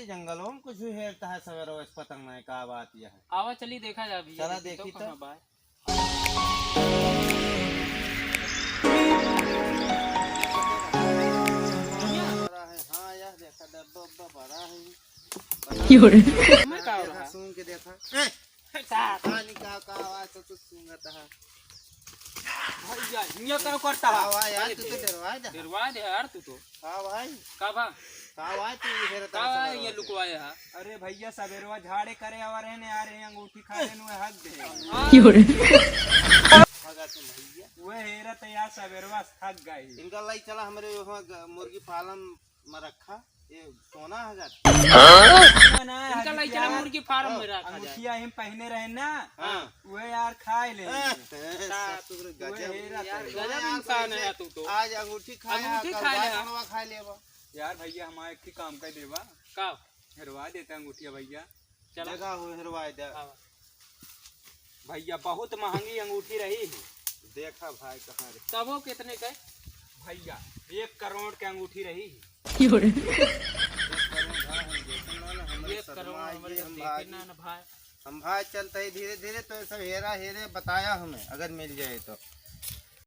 जंगलों में कुछ भी हेरता है सवेरे वैसे पतंग नहीं का बात यह है। आवा चली देखा जा भैया। चला देखी तो हाँ यार देखा डब्बा उब्बा भरा है। मैं का हो रहा सुन के देखा पानी का आवाज तो कुछ सुनता है भैया ये क्या करता है आवाज यार तू तो डरवा दे यार तू तो। हाँ भाई का बा आवाज तू हेरता का ये लुकवाया है। अरे भैया सवेरवा झाड़े करे और रहने आ रहे अंगूठी खा लेने हक दे भगा तुम भैया वो हेरत यार सवेरवा थक गई। इनका लाई चला हमारे वहाँ मुर्गी फार्म में रखा ये सोना है जाता इनका लाई चला मुर्गी फार्म में रखा जाए। अंगूठिया हम पहने रहे ना हाँ वो यार खाए ले गजब इंसान है तू तो। आज अंगूठी अंगूठी खाए ले खा लेवा यार भैया हमारे एक काम कर देवा का हेरवा देते अंगूठिया भैया। चला जगह हो हेरवाए दे भैया बहुत महंगी अंगूठी रही देखा भाई कहाँ रे तब वो कितने का भैया 1 करोड़ की अंगूठी रही। 1 करोड़ हमारे देखे ना भाई। हम भाई चलते ही धीरे धीरे तो सब हेरा हेरे बताया हमें अगर मिल जाए तो